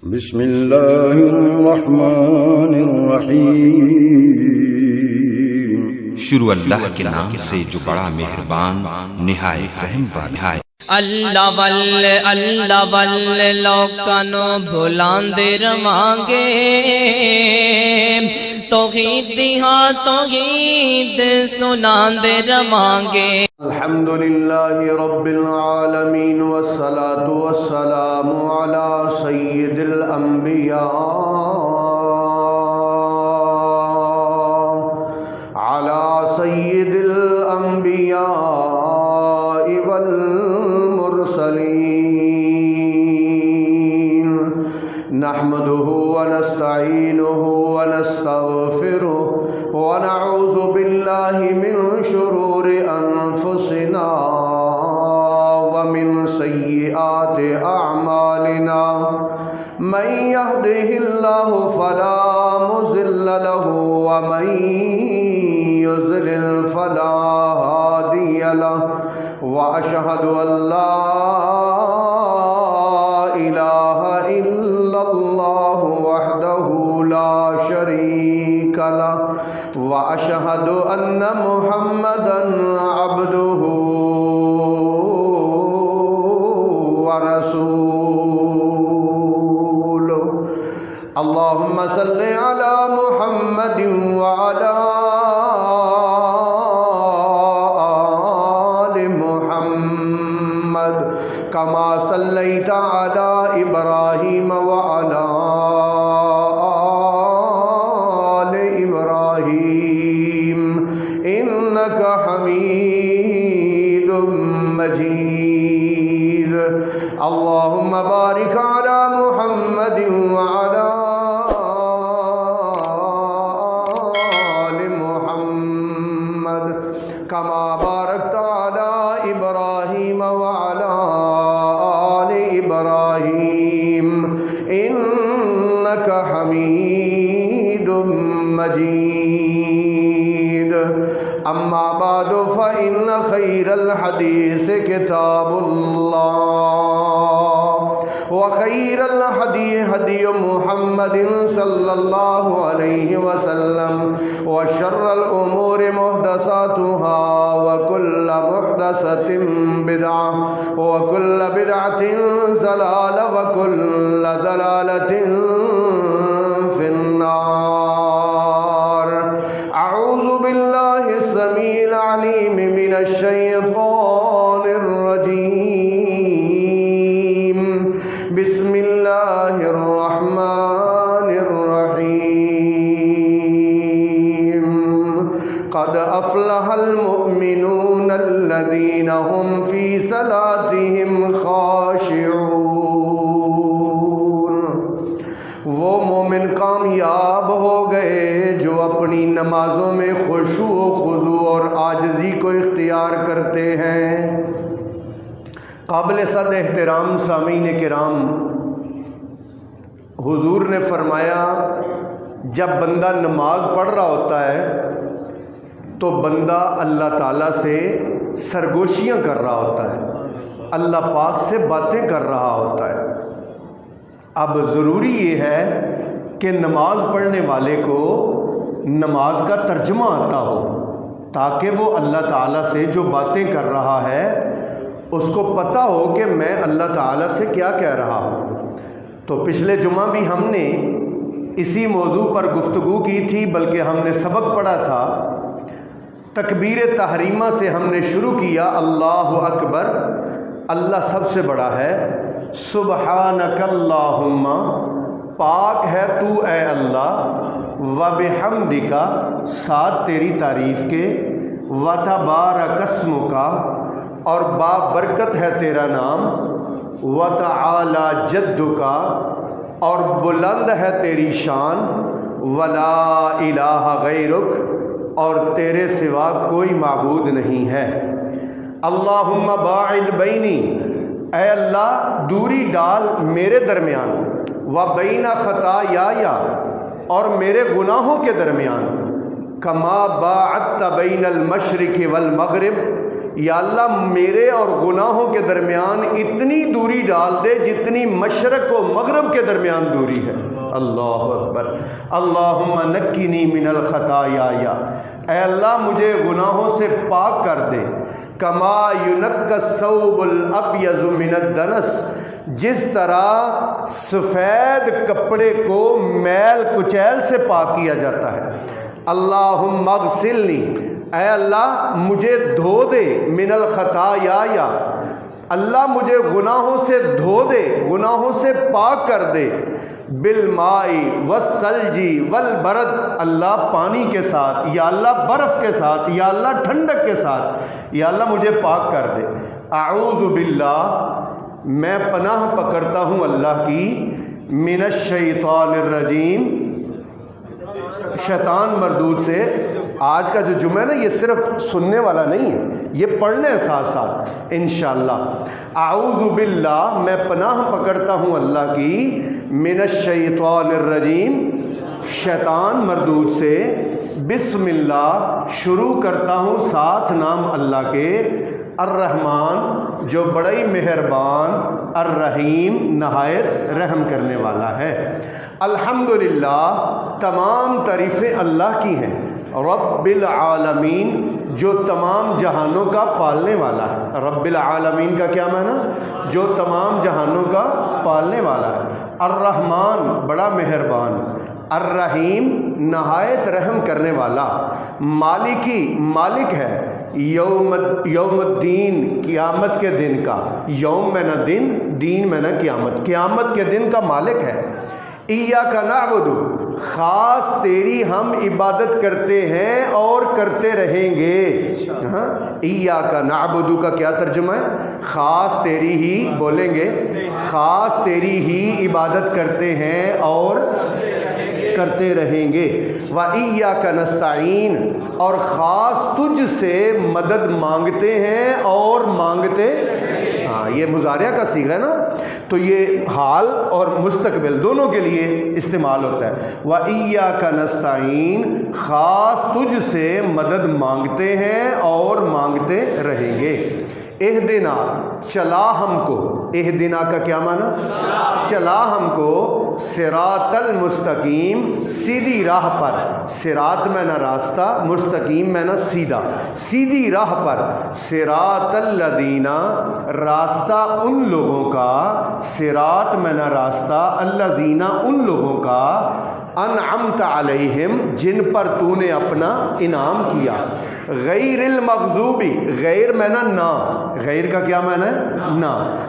بسم اللہ الرحمن الرحیم۔ شروع اللہ کے نام سے جو بڑا مہربان نہایت رحم والا ہے۔ اللہ واللہ لوکانو بھلاندے رواں گے، توحید ہاں توحید سناندے رواں گے۔ الحمدللہ رب العالمین والصلاة والسلام علی سید الانبیاء والمرسلین، نحمده ونستعینه ونستغفره ونعوذ باللہ من شرور انفسنا ومن سیئات اعمالنا، من يهده الله فلا مضل له ومن يضلل فلا هادي له، واشهد ان لا اله الا الله وحده لا شريك له، واشهد ان محمدا عبده ورسوله، اللهم صل على محمد وعلى آل محمد كما صليت على إبراهيم وعلى آل إبراهيم إنك حميد مجيد، اللهم بارك على محمد وعلى آل محمد كما باركت على إبراهيم وعلى آل إبراهيم إنك حميد مجيد، أما بعد فإن خير الحديث كتاب الله، وخير الهدي هدي محمد صلى الله عليه وسلم، وشر الأمور محدثاتها، وكل محدثة بدعة، وكل بدعة ضلالة، وكل ضلالة في النار۔ أعوذ بالله السميع العليم من الشيطان الرجيم، بسم الله الرحمن الرحيم، قد أفلح المؤمنون الذين هم في صلاتهم خاشعون، وہ مومن کامیاب ہو گئے جو اپنی نمازوں میں خشوع و خضوع اور عاجزی کو اختیار کرتے ہیں۔ قابل صد احترام سامعین کرام، حضور نے فرمایا جب بندہ نماز پڑھ رہا ہوتا ہے تو بندہ اللہ تعالیٰ سے سرگوشیاں کر رہا ہوتا ہے، اللہ پاک سے باتیں کر رہا ہوتا ہے۔ اب ضروری یہ ہے کہ نماز پڑھنے والے کو نماز کا ترجمہ آتا ہو تاکہ وہ اللہ تعالیٰ سے جو باتیں کر رہا ہے اس کو پتہ ہو کہ میں اللہ تعالیٰ سے کیا کہہ رہا ہوں۔ تو پچھلے جمعہ بھی ہم نے اسی موضوع پر گفتگو کی تھی، بلکہ ہم نے سبق پڑھا تھا تکبیر تحریمہ سے ہم نے شروع کیا، اللہ اکبر، اللہ سب سے بڑا ہے، سبحانک اللہم، پاک ہے تو اے اللہ، وبحمدک، ساتھ تیری تعریف کے، وتبارک اسمک، اور بابرکت ہے تیرا نام، وتعالی جدک، اور بلند ہے تیری شان، ولا الہ غیرک، اور تیرے سوا کوئی معبود نہیں ہے۔ اللہم باعد بینی، اے اللہ دوری ڈال میرے درمیان، وبین خطایا، اور میرے گناہوں کے درمیان، کما باعدت بین المشرق والمغرب، یا اللہ میرے اور گناہوں کے درمیان اتنی دوری ڈال دے جتنی مشرق و مغرب کے درمیان دوری ہے۔ اللہ اکبر۔ اللہم نقنی من الخطایا، اے اللہ مجھے گناہوں سے پاک کر دے، کما ینقی الثوب الابیض من الدنس، جس طرح سفید کپڑے کو میل کچیل سے پاک کیا جاتا ہے۔ اللہم اغسلنی، اے اللہ مجھے دھو دے، من الخطایا، اللہ مجھے گناہوں سے دھو دے، گناہوں سے پاک کر دے، بالماء والثلج والبرد، اللہ پانی کے ساتھ، یا اللہ برف کے ساتھ، یا اللہ ٹھنڈک کے ساتھ، یا اللہ مجھے پاک کر دے۔ اعوذ باللہ، میں پناہ پکڑتا ہوں اللہ کی، من الشیطان الرجیم، شیطان مردود سے۔ آج کا جو جمعہ ہے نا، یہ صرف سننے والا نہیں ہے، یہ پڑھنے ساتھ ساتھ انشاءاللہ۔ اعوذ باللہ، میں پناہ پکڑتا ہوں اللہ کی، من الشیطان الرجیم، شیطان مردود سے، بسم اللہ، شروع کرتا ہوں ساتھ نام اللہ کے، الرحمن جو بڑا ہی مہربان، الرحیم نہایت رحم کرنے والا ہے۔ الحمدللہ، تمام تعریفیں اللہ کی ہیں، رب العالمین جو تمام جہانوں کا پالنے والا ہے۔ رب العالمین کا کیا معنی؟ جو تمام جہانوں کا پالنے والا ہے۔ الرحمن بڑا مہربان، الرحیم نہایت رحم کرنے والا، مالکی مالک ہے، یوم الدین قیامت کے دن کا، یوم میں نہ دن، دین میں نہ قیامت، قیامت کے دن کا مالک ہے۔ ایاک نعبد، خاص تیری ہم عبادت کرتے ہیں اور کرتے رہیں گے۔ ایاک نعبد کا کیا ترجمہ ہے؟ خاص تیری ہی، بولیں گے، خاص تیری ہی عبادت کرتے ہیں اور کرتے رہیں گے۔ وَإِيَّاكَ نَسْتَعِينُ، اور خاص تجھ سے مدد مانگتے ہیں اور مانگتے، ہاں یہ مضارعہ کا صیغہ ہے نا، تو یہ حال اور مستقبل دونوں کے لیے استعمال ہوتا ہے۔ وَإِيَّاكَ نَسْتَعِينُ، خاص تجھ سے مدد مانگتے ہیں اور مانگتے رہیں گے۔ اہدنا، چلا ہم کو، اہدنا کا کیا معنی؟ چلا ہم کو، صراط المستقیم، سیدھی راہ پر، صراط میں نہ راستہ، مستقیم میں نہ سیدھا، سیدھی راہ پر، صراط الذین، راستہ ان لوگوں کا، صراط میں نہ راستہ، الذین ان لوگوں کا، انعمت علیہم جن پر تو نے اپنا انعام کیا، غیر المغضوبی، غیر میں نہ، غیر کا کیا معنی ہے؟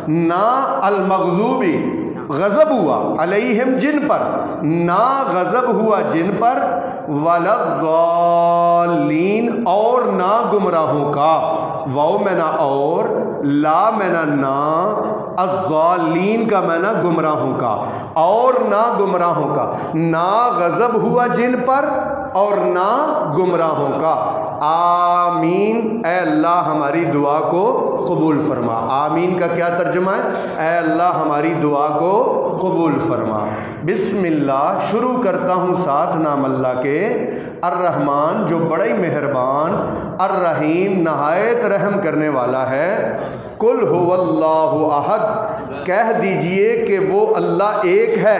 نہ المغضوبی، غضب ہوا، علیہم جن پر، نہ غضب ہوا جن پر، ولا الضالین، اور نہ گمراہوں کا، واو میں نہ اور، لا میں نہ، الضالین کا میں نہ گمراہوں کا، اور نہ گمراہوں کا، نہ غضب ہوا جن پر اور نہ گمراہوں کا۔ آمین، اے اللہ ہماری دعا کو قبول فرما۔ آمین کا کیا ترجمہ ہے؟ اے اللہ ہماری دعا کو قبول فرما۔ بسم اللہ، شروع کرتا ہوں ساتھ نام اللہ کے، الرحمن جو بڑا ہی مہربان، الرحیم نہایت رحم کرنے والا ہے۔ قل هو اللہ احد، کہہ دیجئے کہ وہ اللہ ایک ہے،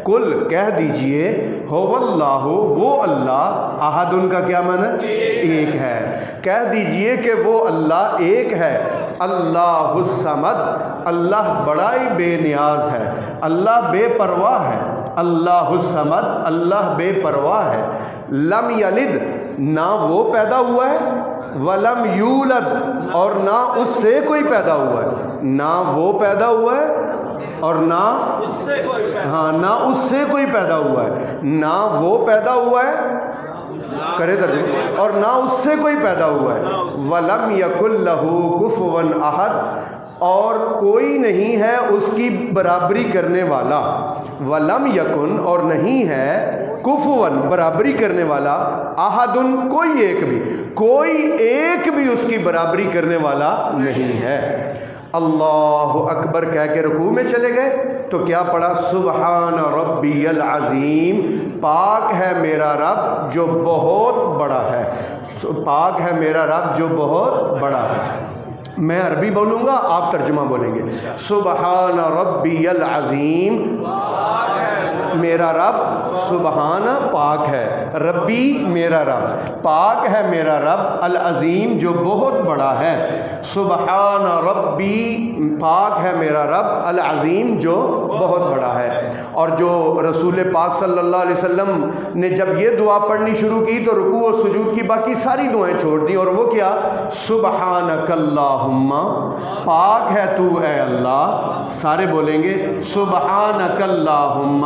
قل کہہ دیجئے، ہو اللہ وہ اللہ، احد ان کا کیا معنی؟ ایک ہے، کہہ دیجئے کہ وہ اللہ ایک ہے، اللہ الصمد، اللہ بڑا ہی بے نیاز ہے، اللہ بے پرواہ ہے، اللہ الصمد، اللہ بے پرواہ ہے، لم یلد، نہ وہ پیدا ہوا ہے، ولم یولد، اور نہ اس سے کوئی پیدا ہوا ہے، نہ وہ پیدا ہوا ہے اور نہ اس سے کوئی پیدا، ہاں نہ اس سے کوئی پیدا ہوا ہے، نہ وہ پیدا ہوا ہے، کرے ترجمہ، اور نہ اس سے کوئی پیدا ہوا ہے، وَلَمْ يَكُنْ لَهُ كُفُوًا أَحَدٌ، اور کوئی نہیں ہے اس کی برابری کرنے والا، وَلَمْ يَكُنْ، اور نہیں ہے، کفوًا برابری کرنے والا، احدن کوئی ایک بھی، کوئی ایک بھی اس کی برابری کرنے والا نہیں ہے۔ اللہ اکبر کہہ کے رکوع میں چلے گئے تو کیا پڑھا؟ سبحان ربی العظیم، پاک ہے میرا رب جو بہت بڑا ہے، پاک ہے میرا رب جو بہت بڑا ہے۔ میں عربی بولوں گا، آپ ترجمہ بولیں گے۔ سبحان ربی العظیم، میرا رب، سبحان پاک ہے، ربی میرا رب، پاک ہے میرا رب، العظیم جو بہت بڑا ہے۔ سبحان ربی، پاک ہے میرا رب، العظیم جو بہت بڑا ہے۔ اور جو رسول پاک صلی اللہ علیہ وسلم نے جب یہ دعا پڑھنی شروع کی تو رکوع و سجود کی باقی ساری دعائیں چھوڑ دیں، اور وہ کیا؟ سبحانک اللہم، پاک ہے تو اے اللہ، سارے بولیں گے سبحانک اللہم،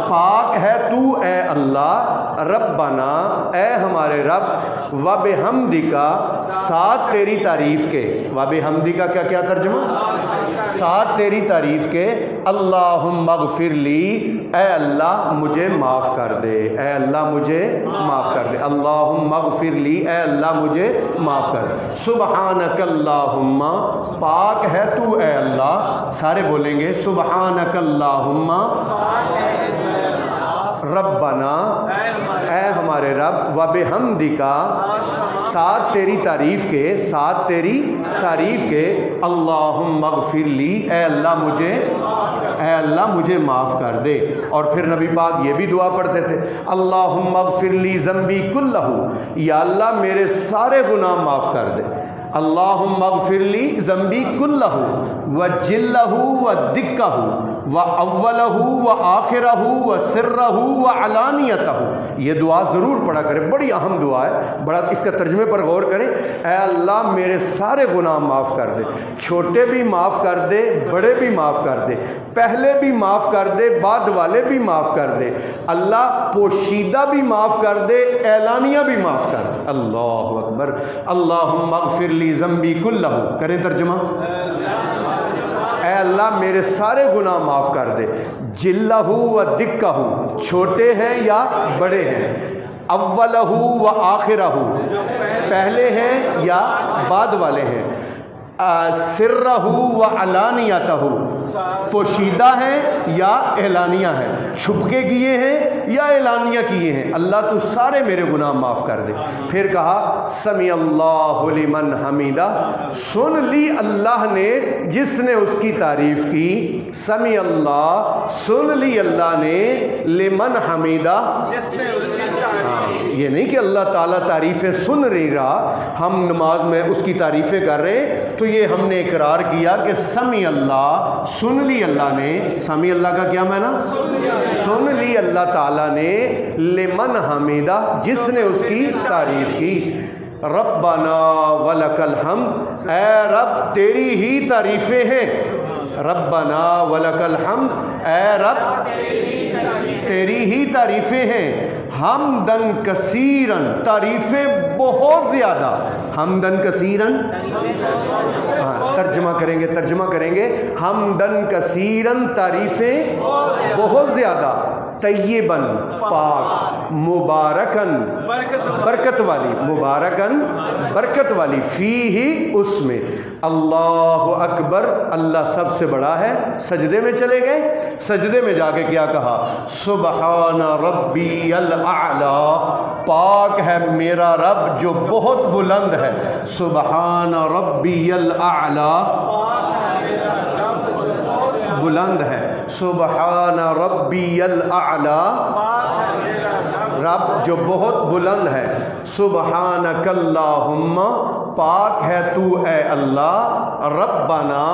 پاک ہے تو اے اللہ، ربنا، اے ہمارے رب، وبحمدکا، ساتھ تیری تعریف کے، وبحمدکا کا کیا ترجمہ؟ ساتھ تیری تعریف کے، اللہم اغفر لی، اے اللہ مجھے معاف کر دے، اے اللہ مجھے معاف کر دے، اللہم اغفر لی، اے اللہ مجھے معاف کر دے۔ سبحانک اللہم، پاک ہے تو اے اللہ، سارے بولیں گے سبحانک اللہم، ربنا، اے ہمارے رب، وبحمدکا، ساتھ تیری تعریف کے، ساتھ تیری تعریف کے، اللہم اغفر لی، اے اللہ مجھے، اے اللہ مجھے معاف کر دے۔ اور پھر نبی پاک یہ بھی دعا پڑھتے تھے، اللہم اغفر لی ذنبی کلہ، یا اللہ میرے سارے گناہ معاف کر دے، اللہم اغفر لی ذنبی کلہ وجلہ ودکہ واولہ وآخرہ وسرہ وعلانیتہ۔ یہ دعا ضرور پڑھا کریں، بڑی اہم دعا ہے، بڑا اس کا ترجمے پر غور کریں۔ اے اللہ میرے سارے گناہ معاف کر دے، چھوٹے بھی معاف کر دے، بڑے بھی معاف کر دے، پہلے بھی معاف کر دے، بعد والے بھی معاف کر دے، اللہ پوشیدہ بھی معاف کر دے، اعلانیہ بھی معاف کر دے۔ اللہ اکبر۔ اللہم اغفر لی ذنبی کلہ، کریں ترجمہ، اے اللہ میرے سارے گناہ معاف کر دے، جلہ و دکہ، چھوٹے ہیں یا بڑے ہیں، اولہ و آخرہ، پہلے ہیں یا بعد والے ہیں، سرہ و علانیتہ، پوشیدہ ہیں یا اعلانیہ ہیں، چھپ کے کیے ہیں یا اعلانیہ کیے ہیں، اللہ تو سارے میرے گناہ معاف کر دے۔ پھر کہا سمیع اللہ لمن حمیدہ، سن لی اللہ نے جس نے اس کی تعریف کی، سمیع اللہ، سن لی اللہ نے، لمن حمیدہ، جس نے اس کی تعریف، یہ نہیں کہ اللہ تعالیٰ تعریفیں سن نہیں رہا، ہم نماز میں اس کی تعریفیں کر رہے ہیں، تو یہ ہم نے اقرار کیا کہ سمیع اللہ، سن لی اللہ نے، سمیع اللہ کا کیا معنی؟ سن لی اللہ تعالیٰ نے، لمن حمیدہ، جس نے اس کی تعریف کی۔ ربنا ولک الحمد، اے رب تیری ہی تعریفیں ہیں، ربنا ولک الحمد، اے رب تیری ہی تعریفیں ہیں، حمدن کثیرن، تعریفیں بہت زیادہ، حمدن کثیرن، ترجمہ کریں گے، ترجمہ کریں گے، حمدن کثیرن، تعریفیں بہت زیادہ، طیبن، پاک، مبارکن، برکت والی، مبارکن، برکت والی، فیہ، اس میں، اللہ اکبر، اللہ سب سے بڑا ہے۔ سجدے میں چلے گئے، سجدے میں جا کے کیا کہا؟ سبحان ربی الاعلی، پاک ہے میرا رب جو بہت بلند ہے، سبحان ربی الاعلی، بلند ہے، سبحان ربی الاعلی، رب جو بہت بلند ہے، سبحانک اللہم، پاک ہے تو اے اللہ، ربنا،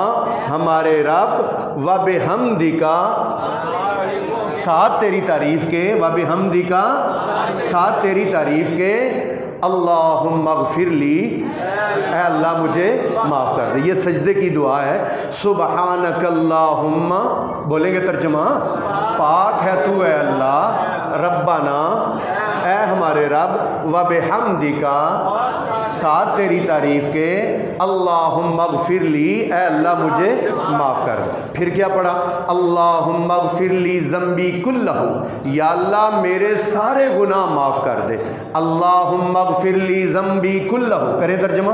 ہمارے رب، وبحمدکا، ساتھ تیری تعریف کے، وبحمدکا، ساتھ تیری تعریف کے، اللہم اغفر لی، اے اللہ مجھے معاف کر دے۔ یہ سجدے کی دعا ہے، سبحانک اللہم، بولیں گے ترجمہ، پاک ہے تو اے اللہ، ربنا، اے ہمارے رب، وبحمدکا، ساتھ تیری تعریف کے، اللہم اغفر لی، اے اللہ مجھے معاف کر دے۔ پھر کیا پڑھا؟ اللہم اغفر لی ذنبی کلہ، یا اللہ میرے سارے گناہ معاف کر دے، اللہم اغفر لی ذنبی کلہ، کریں ترجمہ،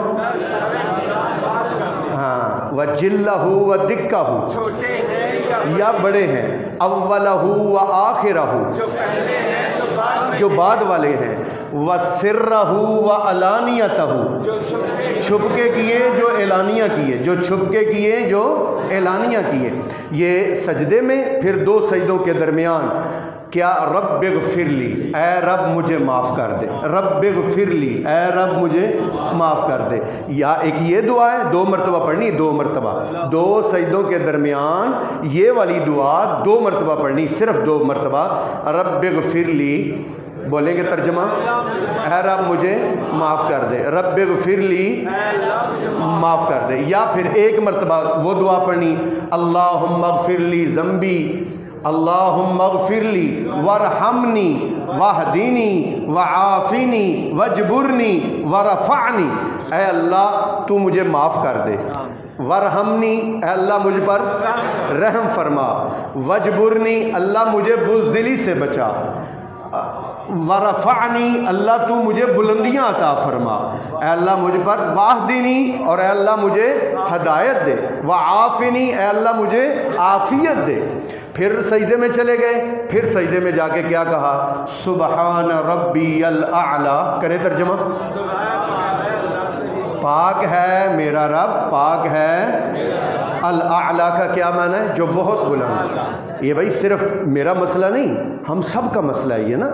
وجلہ ودکہ، چھوٹے ہیں یا بڑے ہیں، اولہ وآخرہ، جو پہلے ہیں جو بعد میں، جو بعد والے ہیں، وسرہ وعلانیتہ، جو چھپے چھپ کے کیے جو اعلانیہ کیے، جو چھپ کے کیے جو اعلانیہ کیے۔ یہ سجدے میں، پھر دو سجدوں کے درمیان کیا، رب اغفر لی، اے رب مجھے معاف کر دے، رب اغفر لی، اے رب مجھے معاف کر دے۔ یا ایک یہ دعا ہے، 2 مرتبہ پڑھنی، 2 مرتبہ، 2 سجدوں کے درمیان یہ والی دعا 2 مرتبہ پڑھنی، صرف 2 مرتبہ، رب اغفر لی، بولیں گے ترجمہ، اے رب مجھے معاف کر دے، رب اغفر لی، معاف کر دے۔ یا پھر 1 مرتبہ وہ دعا پڑھنی، اللہم اغفر لی ذنبی، اللہم اغفر لی وارحمنی واہدینی وعافینی واجبرنی ورفعنی، اے اللہ تو مجھے معاف کر دے، ورحمنی، اے اللہ مجھ پر رحم فرما، وجبرنی، اللہ مجھے بزدلی سے بچا، ورفعنی، اللہ تو مجھے بلندیاں عطا فرما، اے اللہ مجھ پر، واہدینی، اور اے اللہ مجھے ہدایت دے، وعافنی، اے اللہ مجھے عافیت دے۔ پھر سجدے میں چلے گئے، پھر سجدے میں جا کے کیا کہا، سبحان ربی الاعلی، کریں ترجمہ، پاک ہے میرا رب، پاک ہے، الاعلی کا کیا معنی ہے، جو بہت بلند۔ یہ بھائی صرف میرا مسئلہ نہیں، ہم سب کا مسئلہ ہے یہ نا،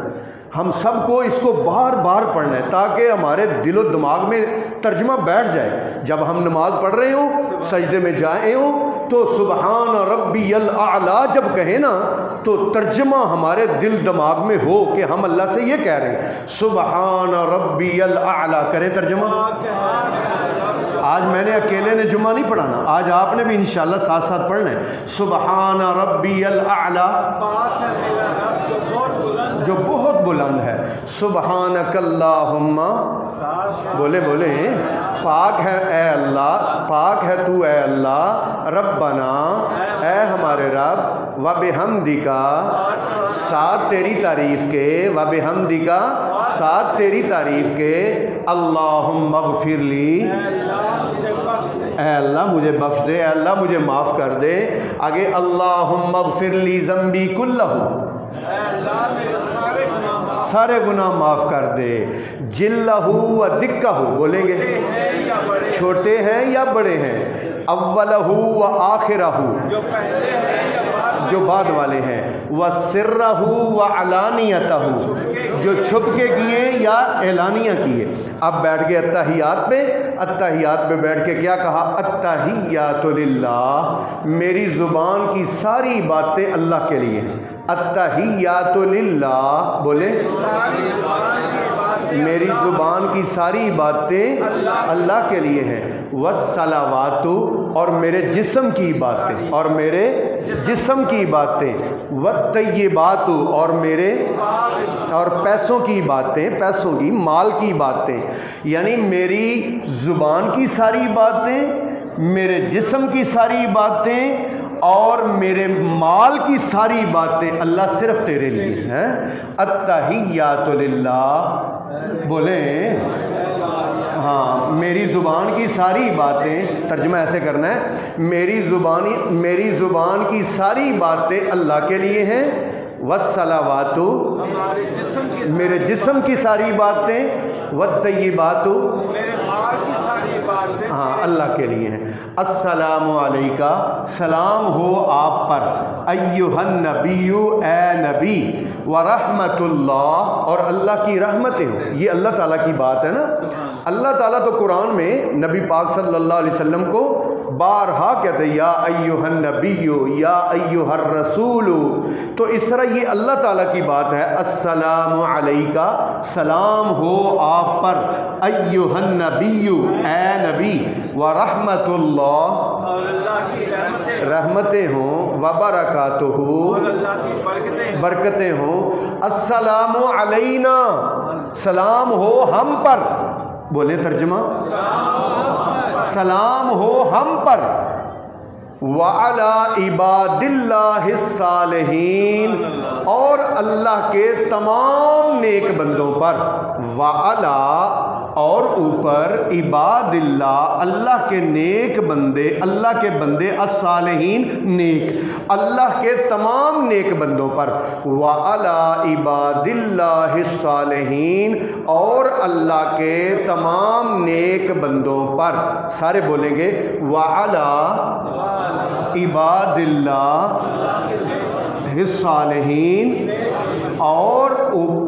ہم سب کو اس کو بار بار پڑھنا ہے تاکہ ہمارے دل و دماغ میں ترجمہ بیٹھ جائے۔ جب ہم نماز پڑھ رہے ہوں، سجدے میں جائے ہوں، تو سبحان ربی الاعلی جب کہیں نا تو ترجمہ ہمارے دل دماغ میں ہو کہ ہم اللہ سے یہ کہہ رہے ہیں، سبحان ربی الاعلی، کریں ترجمہ۔ آج میں نے اکیلے نے جمعہ نہیں پڑھانا، آج آپ نے بھی انشاءاللہ ساتھ ساتھ پڑھنا ہے، سبحان ربی الاعلی، جو بہت بلند ہے، سبحانک اللہم، بولے پاک ہے اے اللہ، پاک ہے تو اے اللہ، ربنا، اے ہمارے رب، وبحمدکا، ساتھ تیری تعریف کے، وبحمدکا، ساتھ تیری تعریف کے، اللہم اغفر لی، اے اللہ مجھے بخش دے، اے اللہ مجھے معاف کر دے۔ آگے اللہم اغفر لی ذنبی کلہ، سارے گناہ معاف کر دے، جلہ و دکہ، بولیں گے، چھوٹے ہیں یا بڑے ہیں، اولہ و آخرہ، جو بعد والے ہیں، وسرہ و علانیتہ، جو چھپ کے کیے یا اعلانیہ کیے۔ اب بیٹھ گئے التحیات پہ، التحیات پہ بیٹھ کے کیا کہا، التحیات للہ، میری زبان کی ساری باتیں اللہ کے لیے ہیں، التحیات للہ، بولے میری زبان کی ساری باتیں اللہ کے لیے ہیں، والصلوات، اور میرے جسم کی باتیں، اور میرے جسم کی باتیں، والطیبات، اور میرے اور پیسوں کی باتیں، پیسوں کی، مال کی باتیں، یعنی میری زبان کی ساری باتیں، میرے جسم کی ساری باتیں اور میرے مال کی ساری باتیں اللہ صرف تیرے لیے ہیں، التحیات للہ، بولیں ہاں، میری زبان کی ساری باتیں، ترجمہ ایسے کرنا ہے، میری زبان کی ساری باتیں اللہ کے لیے ہیں، والصلوات، میرے جسم کی ساری باتیں، والطیبات، ہاں اللہ کے لیے ہیں، السلام علیکہ، سلام ہو آپ پر، ایھا النبی، اے نبی، ورحمت اللہ، اور اللہ کی رحمتیں ہوں۔ یہ اللہ تعالیٰ کی بات ہے نا، اللہ تعالیٰ تو قرآن میں نبی پاک صلی اللہ علیہ وسلم کو بارہا کہتے ہیں، یا ایھا النبی، یا ایھا الرسول، تو اس طرح یہ اللہ تعالیٰ کی بات ہے، السلام علیکہ، سلام ہو آپ پر، ایھا النبی، اے نبی، ورحمت اللہ، اور اللہ کی رحمتیں ہوں، وبرکاتہ، برکتیں ہوں، السلام علینا، سلام ہو ہم پر، بولیں ترجمہ، سلام ہو ہم پر، وعلی عباد اللہ الصالحین، اور اللہ کے تمام نیک بندوں پر، وعلی اور اوپر عباد اللہ اللہ کے نیک بندے، اللہ کے بندے الصالحین نیک، اللہ کے تمام نیک بندوں پر، وعلی عباد اللہ الصالحین، اور اللہ کے تمام نیک بندوں پر، سارے بولیں گے وعلی عباد اللہ الصالحین، اور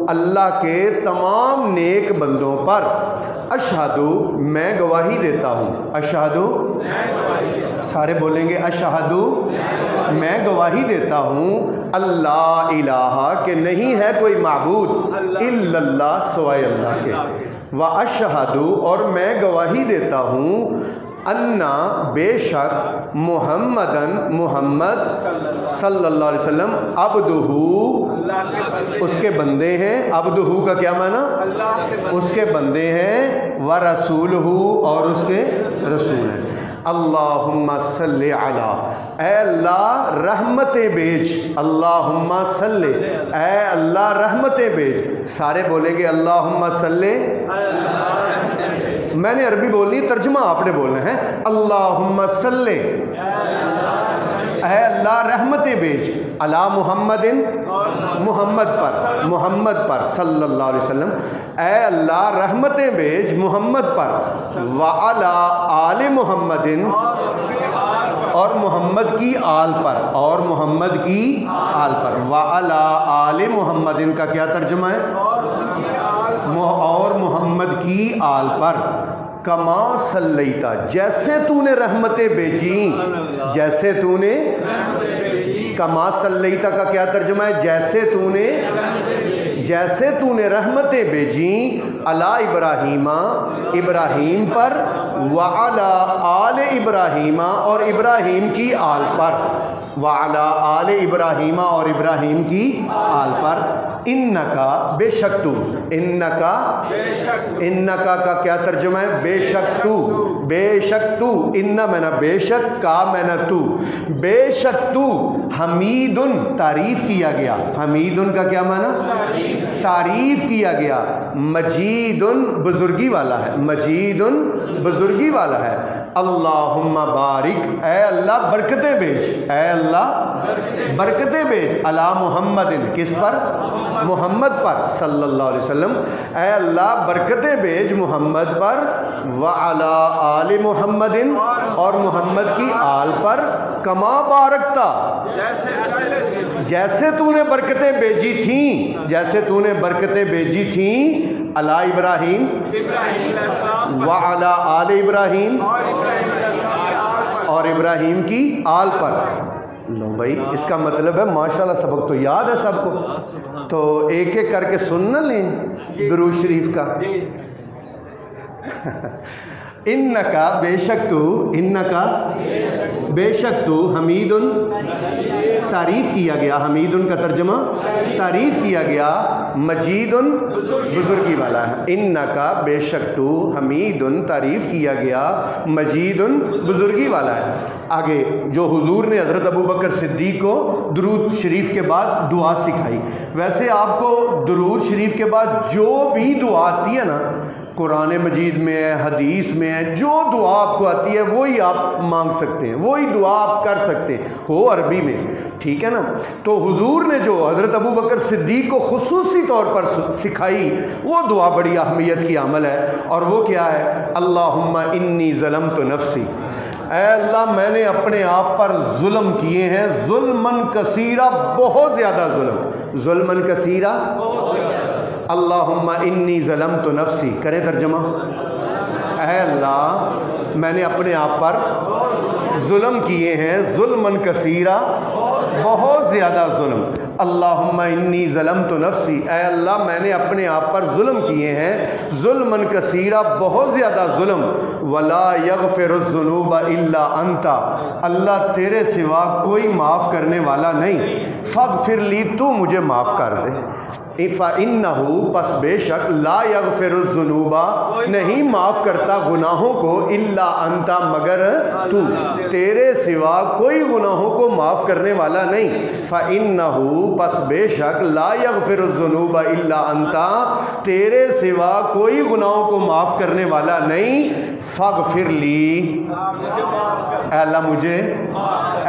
اللہ کے تمام نیک بندوں پر، اشہدو میں گواہی دیتا ہوں، اشہدو سارے بولیں گے اشہدو میں گواہی دیتا ہوں، اللہ الہ کہ نہیں ہے کوئی معبود الا اللہ سوائے اللہ کے، واشہدو اور میں گواہی دیتا ہوں، انا بے شک محمدن محمد صلی اللہ علیہ وسلم عبدہ اس کے بندے ہیں، عبدہ کا کیا معنی؟ اس کے بندے ہیں، ورسولہ اور اس کے رسول ہیں۔ اللہم صلی علی، اے اللہ رحمتیں بیج، اللہم صلی، اے اللہ رحمتیں بیج، سارے بولیں گے اللہم صلی، میں نے عربی بولنی، ترجمہ آپ نے بولنا ہے، اللہم صلی، اے اللہ رحمتیں بیج، علی محمد، محمد پر، محمد پر صلی اللہ علیہ وسلم، اے اللہ رحمتیں بیج محمد پر، وعلی آل محمد، اور محمد کی آل پر، اور محمد کی آل پر، وعلی آل محمد کا کیا ترجمہ ہے؟ اور محمد کی آل پر، کما صلیتا جیسے تو نے رحمتیں بیجی، جیسے تو نے، کما صلیتا کا کیا ترجمہ ہے؟ جیسے تو نے رحمتیں بیجی، علی ابراہیم، ابراہیم پر، وعلی آل ابراہیم اور ابراہیم کی آل پر، وعلی آل ابراہیم اور ابراہیم کی آل پر، انکا بے شک تو، انکا، انکا کا کیا ترجمہ ہے؟ بے شک تو، بے شک تو، انہ میں نہ بے شک، کا میں نہ تو، بے شک تو حمیدن تعریف کیا گیا، حمیدن کا کیا معنی؟ تعریف کیا گیا، مجیدن بزرگی والا ہے، مجیدن بزرگی والا ہے، اللہم بارک، اے اللہ برکتیں بیج، اے اللہ برکتیں بیج، علی محمد کس پر؟ محمد پر صلی اللہ علیہ وسلم، اے اللہ برکتیں بیج محمد پر، وعلی آل محمد اور محمد کی آل پر، کما بارکتا جیسے تو نے برکتیں بیجی تھیں، جیسے تو نے برکتیں بیجی تھیں، علی ابراہیم وعلی آل ابراہیم اور ابراہیم کی آل پر۔ لو بھائی اس کا مطلب ہے ماشاءاللہ سبق تو یاد ہے سب کو، تو ایک ایک کر کے سن نہ لیں درود شریف کا۔ انکا بے شک تو، انکا بے شک تو، حمیدن تعریف کیا گیا، حمیدن کا ترجمہ تعریف کیا گیا، مجیدن بزرگی والا ہے، انکا بے شک تو، حمیدن تعریف کیا گیا، مجیدن بزرگی والا ہے۔ آگے جو حضور نے حضرت ابوبکر صدیق کو درود شریف کے بعد دعا سکھائی، ویسے آپ کو درود شریف کے بعد جو بھی دعا آتی ہے نا، قرآن مجید میں ہے، حدیث میں ہے، جو دعا آپ کو آتی ہے وہی آپ مانگ سکتے ہیں، وہی دعا آپ کر سکتے ہیں، ہو عربی میں، ٹھیک ہے نا۔ تو حضور نے جو حضرت ابوبکر صدیق کو خصوصی طور پر سکھائی وہ دعا بڑی اہمیت کی عمل ہے، اور وہ کیا ہے؟ اللہم انی ظلمت نفسی، اے اللہ میں نے اپنے آپ پر ظلم کیے ہیں، ظلمن کثیرہ بہت زیادہ ظلم، ظلمن کثیرہ، اللہم انی ظلمت نفسی، کریں ترجمہ، اے اللہ میں نے اپنے آپ پر ظلم کیے ہیں، ظلمن کثیرہ بہت زیادہ ظلم، اللہم انی ظلمت نفسی، اے اللہ میں نے اپنے آپ پر ظلم کیے ہیں، ظلمن کثیرہ بہت زیادہ ظلم، ولا یغفر الذنوب الا انت، اللہ تیرے سوا کوئی معاف کرنے والا نہیں، فاغفر لی، تو مجھے معاف کر دے۔ فَإِنَّهُ پس بے شک لا یغفر الذنوب نہیں معاف کرتا گناہوں کو الا انت مگر تو، تیرے سوا کوئی گناہوں کو معاف کرنے والا نہیں. فَإِنَّهُ پس بے شک لا یغفر الذنوب الا انت تیرے سوا کوئی گناہوں کو معاف کرنے والا نہیں. فاغفر لی اے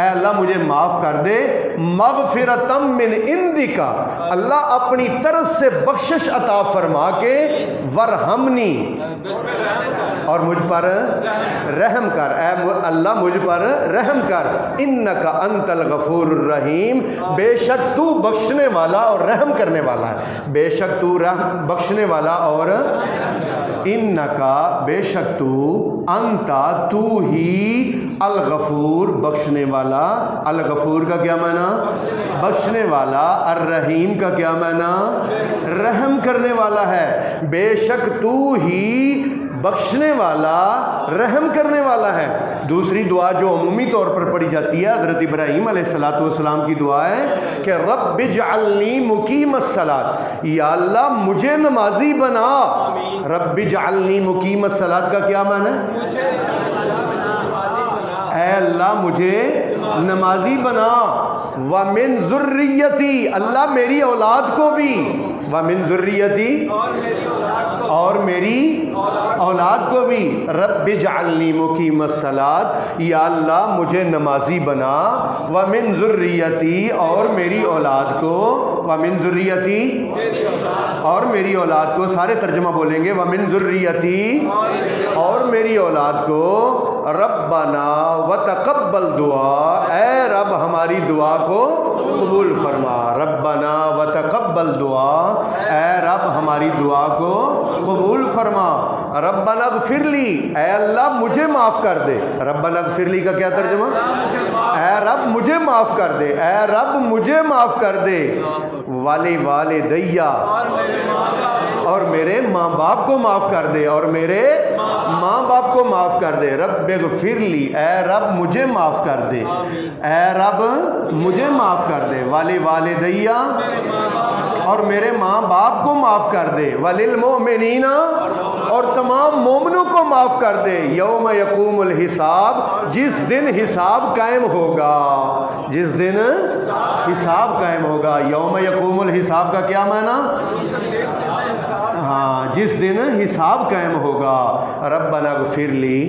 اللہ مجھے معاف کر دے. مغفرتم من عندک اللہ اپنی طرف سے بخشش عطا فرما کے، ورحمنی اور مجھ پر رحم کر، اے اللہ مجھ پر رحم کر. انک انت الغفور الرحیم بے شک تو بخشنے والا اور رحم کرنے والا ہے. بے شک تو بخشنے والا اور انکا بے شک تو انتا تو ہی الغفور بخشنے والا. الغفور کا کیا معنی؟ بخشنے والا. الرحیم کا کیا معنی؟ رحم کرنے والا ہے. بے شک تو ہی بخشنے والا رحم کرنے والا ہے. دوسری دعا جو عمومی طور پر پڑھی جاتی ہے حضرت ابراہیم علیہ السلام کی دعا ہے کہ رب اجعلنی مقیم الصلاۃ، یا اللہ مجھے نمازی بنا. رب اجعلنی مقیم الصلاۃ کا کیا معنی ہے؟ اے اللہ مجھے نمازی بنا. ومن ذریتی اللہ میری اولاد کو بھی، ومن ذریتی اور میری اولاد کو بھی. رب اجعلنی مقیم الصلاۃ یا اللہ مجھے نمازی بنا. ومن ذریتی اور میری اولاد کو، ومن ذریتی اور میری اولاد کو. سارے ترجمہ بولیں گے. ومن ذریتی اور میری اولاد کو. ربنا وتقبل دعا اے رب ہماری دعا کو قبول فرما. ربنا وتقبل دعا اے رب ہماری دعا کو قبول فرما. ربنا اغفر لی اے اللہ مجھے معاف کر دے. ربنا اغفر لی کا کیا ترجمہ؟ اے رب مجھے معاف کر دے، اے رب مجھے معاف کر دے. والی والدیہ اور میرے ماں باپ کو معاف کر دے، اور میرے ماں باپ کو معاف کر دے. رب اغفر لی اے رب مجھے معاف کر دے، اے رب مجھے معاف کر دے. والی والدیہ اور میرے ماں باپ کو معاف کر دے. وللمؤمنین اور تمام مومنوں کو معاف کر دے. یوم یقوم الحساب جس دن حساب قائم ہوگا، جس دن حساب قائم ہوگا. یوم یقوم الحساب کا کیا معنی؟ ہاں جس دن حساب قائم ہوگا. ربنا اغفر لی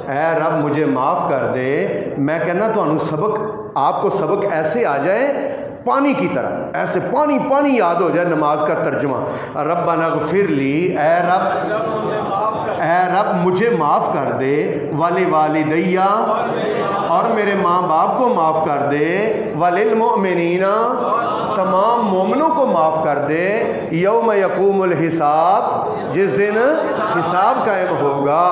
اے رب مجھے معاف کر دے. میں کہنا تو سبق آپ کو سبق ایسے آ جائے پانی کی طرح، ایسے پانی پانی یاد ہو جائے نماز کا ترجمہ. ربنا اغفر لی اے رب مجھے معاف کر دے. والی والدیہ اور میرے ماں باپ کو معاف کر دے. وللمؤمنین تمام مومنوں کو معاف کر دے. یوم یقوم الحساب جس دن حساب قائم ہوگا.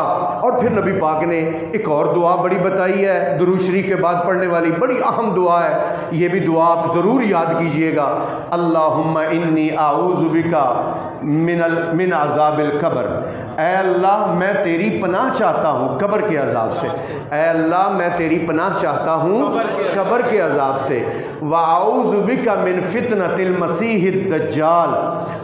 اور پھر نبی پاک نے ایک اور دعا بڑی بتائی ہے، درود شریف کے بعد پڑھنے والی بڑی اہم دعا ہے. یہ بھی دعا آپ ضرور یاد کیجئے گا. اللہم انی اعوذ بکا من عذاب القبر. اے اللہ میں تیری پناہ چاہتا ہوں قبر کے عذاب سے. اے اللہ میں تیری پناہ چاہتا ہوں قبر کے عذاب سے. وَأَعُوذُ بِكَ مِنْ فِتْنَةِ الْمَسِيحِ الدَّجَّالِ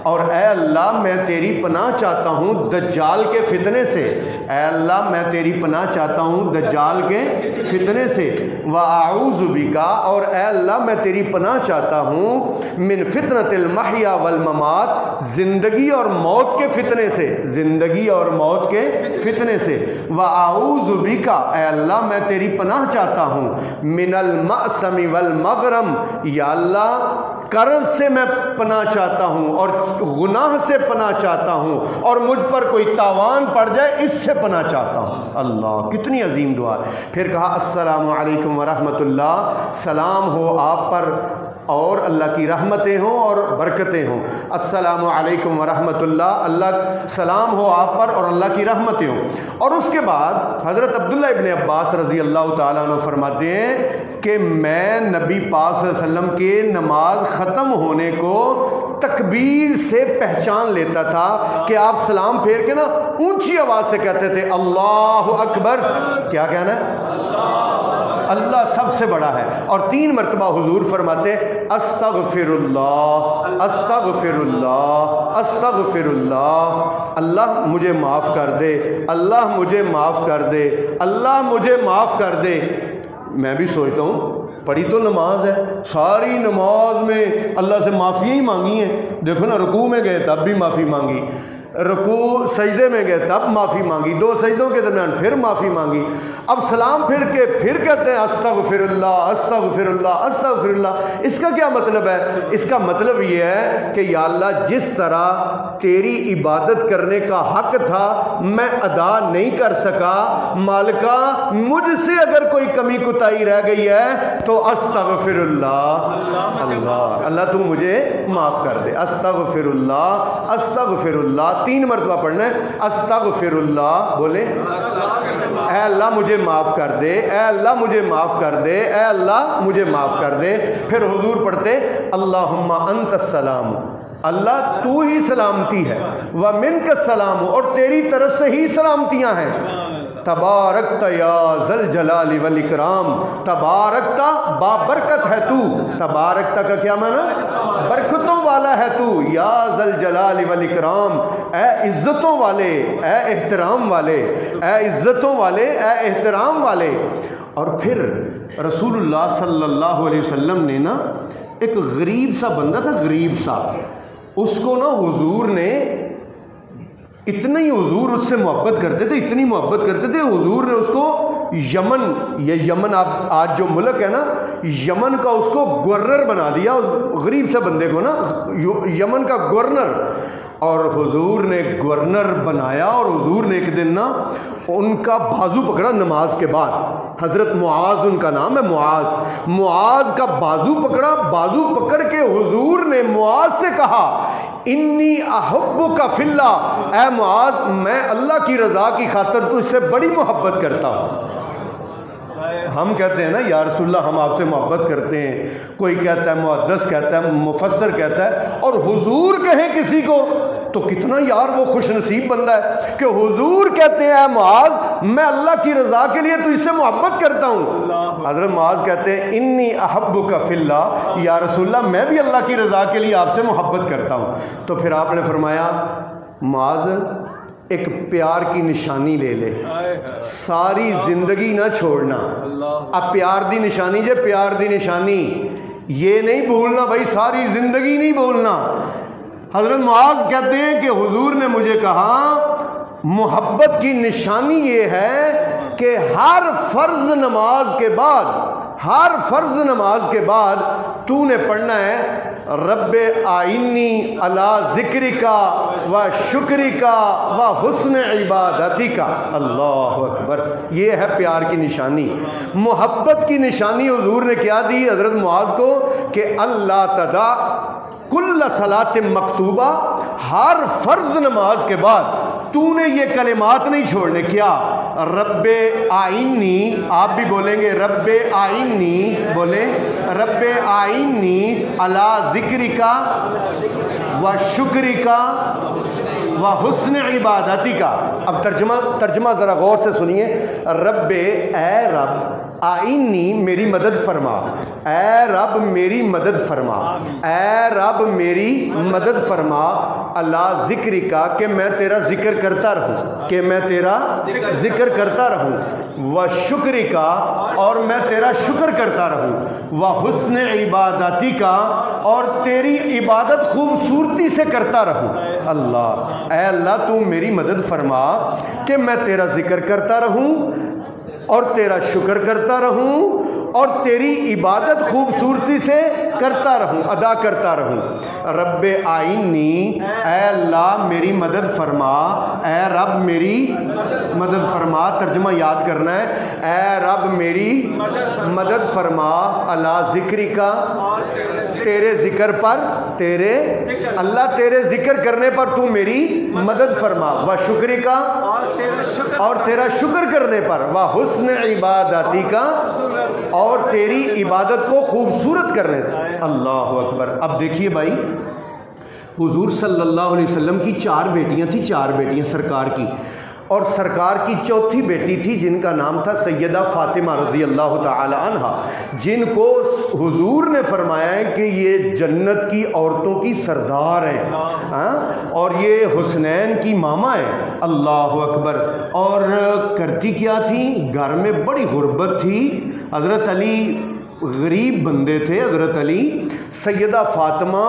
اور اے اللہ میں تیری پناہ چاہتا ہوں دجال کے فتنے سے. اے اللہ میں تیری پناہ چاہتا ہوں دجال کے فتنے سے. وَأَعُوذُ بِكَ اور اے اللہ میں تیری پناہ چاہتا ہوں من فتنۃ المحیا والممات زندگی اور موت کے فتنے سے، زندگی اور موت کے فتنے سے. وَأَعُوذُ بِكَ اے اللہ میں تیری پناہ چاہتا ہوں من المأثم والمغرم یا اللہ قرض سے میں پناہ چاہتا ہوں اور گناہ سے پناہ چاہتا ہوں اور مجھ پر کوئی تاوان پڑ جائے اس سے پناہ چاہتا ہوں. اللہ کتنی عظیم دعا. پھر کہا السلام علیکم ورحمۃ اللہ، سلام ہو آپ پر اور اللہ کی رحمتیں ہوں اور برکتیں ہوں. السلام علیکم ورحمۃ اللہ، اللہ سلام ہو آپ پر اور اللہ کی رحمتیں ہوں. اور اس کے بعد حضرت عبداللہ ابن عباس رضی اللہ تعالیٰ عنہ فرماتے ہیں کہ میں نبی پاک صلی اللہ علیہ وسلم کے نماز ختم ہونے کو تکبیر سے پہچان لیتا تھا کہ آپ سلام پھیر کے نا اونچی آواز سے کہتے تھے اللہ اکبر. کیا کہنا ہے؟ اللہ اللہ سب سے بڑا ہے۔ اور 3 مرتبہ حضور فرماتے استغفر اللہ استغفر اللہ استغفر اللہ، اللہ مجھے معاف کر دے، اللہ مجھے معاف کر دے، اللہ مجھے معاف کر دے۔ میں بھی سوچتا ہوں پڑھی تو نماز ہے، ساری نماز میں اللہ سے معافیاں ہی مانگی ہیں، دیکھو نا رکوع میں گئے تب بھی معافی مانگی، رکوع سجدے میں گئے تب معافی مانگی، 2 سجدوں کے درمیان پھر معافی مانگی، اب سلام پھر کے پھر کہتے ہیں استغفر اللہ استغفر اللہ استغفر اللہ۔ اس کا کیا مطلب ہے؟ اس کا مطلب یہ ہے کہ یا اللہ جس طرح تیری عبادت کرنے کا حق تھا میں ادا نہیں کر سکا، مالکا مجھ سے اگر کوئی کمی کوتاہی رہ گئی ہے تو استغفر اللہ، اللہ اللہ تو مجھے معاف کر دے، استغفر اللہ استغفر اللہ، 3 مرتبہ پڑھنا ہے استغفر اللہ، بولے اے اللہ مجھے معاف کر دے، اے اللہ مجھے معاف کر دے، اے اللہ مجھے معاف کر دے۔ پھر حضور پڑھتے اللہم انت السلام، اللہ تو ہی سلامتی ہے، ومنک السلام، اور تیری طرف سے ہی سلامتیاں ہیں، تبارکت یا ذل جلال والاکرام، تبارکت بابرکت ہے تو، تبارکت کا کیا معنی؟ برکتوں والا ہے تو، یا ذل جلال والاکرام، اے عزتوں والے، اے احترام والے، اے عزتوں والے، اے احترام والے۔ اور پھر رسول اللہ صلی اللہ علیہ وسلم نے نا ایک غریب سا بندہ تھا، غریب سا، اس کو نا حضور نے اتنا ہی، حضور اس سے محبت کرتے تھے، اتنی محبت کرتے تھے، حضور نے اس کو یمن، یہ یمن آج جو ملک ہے نا، یمن کا اس کو گورنر بنا دیا، اس غریب سے بندے کو نا یمن کا گورنر، اور حضور نے گورنر بنایا، اور حضور نے ایک دن نا ان کا بازو پکڑا نماز کے بعد، حضرت معاذ ان کا نام ہے، معاذ کا بازو پکڑا، بازو پکڑ کے حضور نے معاذ سے کہا انی احبک فی اللہ، اے معاذ میں اللہ کی رضا کی خاطر تجھ سے بڑی محبت کرتا ہوں۔ ہم کہتے ہیں نا یا رسول اللہ ہم آپ سے محبت کرتے ہیں، کوئی کہتا ہے محدث کہتا ہے، مفسر کہتا ہے، اور حضور کہیں کسی کو تو کتنا یار وہ خوش نصیب بندہ ہے کہ حضور کہتے ہیں اے معاذ میں اللہ کی رضا کے لیے تو اس سے محبت کرتا ہوں۔ حضرت معاذ کہتے ہیں انی احبک فی اللہ، یا رسول اللہ میں بھی اللہ کی رضا کے لیے آپ سے محبت کرتا ہوں۔ تو پھر آپ نے فرمایا معاذ ایک پیار کی نشانی لے لے، ساری زندگی نہ چھوڑنا، اب پیار دی نشانی جے، پیار دی نشانی یہ نہیں بھولنا بھائی، ساری زندگی نہیں بھولنا۔ حضرت معاذ کہتے ہیں کہ حضور نے مجھے کہا محبت کی نشانی یہ ہے کہ ہر فرض نماز کے بعد، ہر فرض نماز کے بعد تو نے پڑھنا ہے رب آئینی علی ذکرکا و شکرکا و حسن عبادتکا۔ اللہ اکبر، یہ ہے پیار کی نشانی، محبت کی نشانی حضور نے کیا دی حضرت معاذ کو کہ اللہ تدا کل صلاۃ مکتوبہ، ہر فرض نماز کے بعد تو نے یہ کلمات نہیں چھوڑنے، کیا رب آئینی، آپ بھی بولیں گے رب آئینی، بولیں رب آئینی علی ذکرکا و شکرکا و حسن عبادتکا۔ اب ترجمہ ذرا غور سے سنیے، رب اے رب، آئینی میری مدد فرما، اے رب میری مدد فرما، اے رب میری مدد فرما، اللہ ذکر کا کہ میں تیرا ذکر کرتا رہوں، کہ میں تیرا ذکر کرتا رہوں، و شکر کا اور میں تیرا شکر کرتا رہوں، و حسن عبادتی کا اور تیری عبادت خوبصورتی سے کرتا رہوں۔ اللہ اے اللہ تو میری مدد فرما کہ میں تیرا ذکر کرتا رہوں اور تیرا شکر کرتا رہوں اور تیری عبادت خوبصورتی سے کرتا رہوں، ادا کرتا رہوں۔ رب آئینی، اے اللہ میری مدد فرما، اے رب میری مدد فرما، ترجمہ یاد کرنا ہے، اے رب میری مدد فرما، اللہ ذکری کا تیرے ذکر پر، تیرے اللہ تیرے ذکر کرنے پر تو میری مدد فرما، و شکری کا اور تیرا شکر کرنے پر، و حسن عبادتی کا اور تیری عبادت کو خوبصورت کرنے سے۔ اللہ اکبر۔ اب دیکھیے بھائی، حضور صلی اللہ علیہ وسلم کی 4 بیٹیاں تھیں، 4 بیٹیاں سرکار کی، اور سرکار کی چوتھی بیٹی تھی جن کا نام تھا سیدہ فاطمہ رضی اللہ تعالی عنہا، جن کو حضور نے فرمایا ہے کہ یہ جنت کی عورتوں کی سردار ہیں، اور یہ حسنین کی ماما ہیں۔ اللہ اکبر۔ اور کرتی کیا تھی؟ گھر میں بڑی غربت تھی، حضرت علی غریب بندے تھے، حضرت علی سیدہ فاطمہ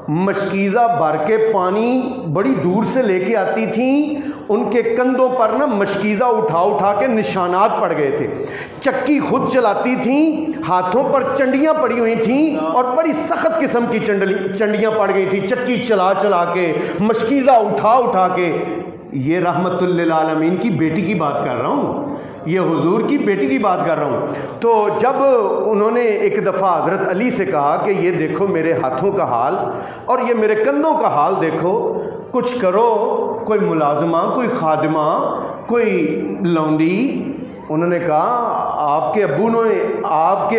مشکیزہ بھر کے پانی بڑی دور سے لے کے آتی تھیں، ان کے کندھوں پر نا مشکیزہ اٹھا اٹھا کے نشانات پڑ گئے تھے، چکی خود چلاتی تھیں، ہاتھوں پر چنڈیاں پڑی ہوئی تھیں اور بڑی سخت قسم کی چنڈیاں پڑ گئی تھیں، چکی چلا چلا کے مشکیزہ اٹھا اٹھا کے۔ یہ رحمت للعالمین کی بیٹی کی بات کر رہا ہوں، یہ حضور کی بیٹی کی بات کر رہا ہوں۔ تو جب انہوں نے ایک دفعہ حضرت علی سے کہا کہ یہ دیکھو میرے ہاتھوں کا حال اور یہ میرے کندھوں کا حال دیکھو، کچھ کرو، کوئی ملازمہ، کوئی خادمہ، کوئی لونڈی۔ انہوں نے کہا آپ کے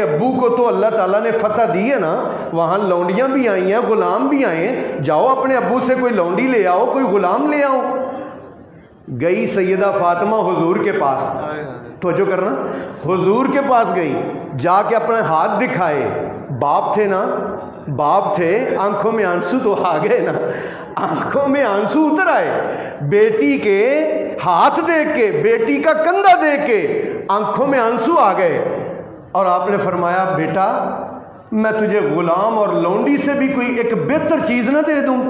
ابو کو تو اللہ تعالیٰ نے فتح دی ہے نا، وہاں لونڈیاں بھی آئی ہیں، غلام بھی آئے ہیں، جاؤ اپنے ابو سے کوئی لونڈی لے آؤ، کوئی غلام لے آؤ۔ گئی سیدہ فاطمہ حضور کے پاس، توجہ کرنا، حضور کے پاس گئی، جا کے اپنے ہاتھ دکھائے، باپ تھے نا، باپ تھے، آنکھوں میں آنسو تو آ گئے نا، آنکھوں میں آنسو اتر آئے، بیٹی کے ہاتھ دیکھ کے، بیٹی کا کندھا دیکھ کے آنکھوں میں آنسو آ گئے۔ اور آپ نے فرمایا بیٹا میں تجھے غلام اور لونڈی سے بھی کوئی ایک بہتر چیز نہ دے دوں؟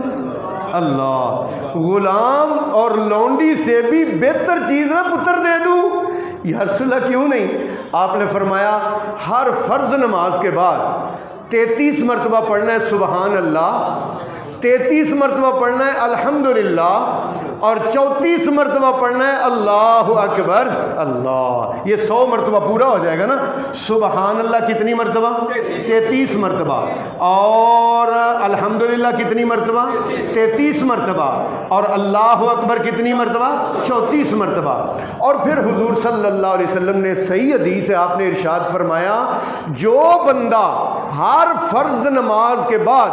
اللہ، غلام اور لونڈی سے بھی بہتر چیز نہ پتر دے دوں؟ یا رسول اللہ کیوں نہیں؟ آپ نے فرمایا ہر فرض نماز کے بعد 33 مرتبہ پڑھنا ہے سبحان اللہ، 33 مرتبہ پڑھنا ہے الحمدللہ، اور 34 مرتبہ پڑھنا ہے اللہ اکبر اللہ۔ یہ 100 مرتبہ پورا ہو جائے گا نا۔ سبحان اللہ کتنی مرتبہ؟ 33 مرتبہ، اور الحمدللہ کتنی مرتبہ؟ 33 مرتبہ، اور اللہ اکبر کتنی مرتبہ؟ 34 مرتبہ۔ اور پھر حضور صلی اللہ علیہ وسلم نے صحیح حدیث سے آپ نے ارشاد فرمایا جو بندہ ہر فرض نماز کے بعد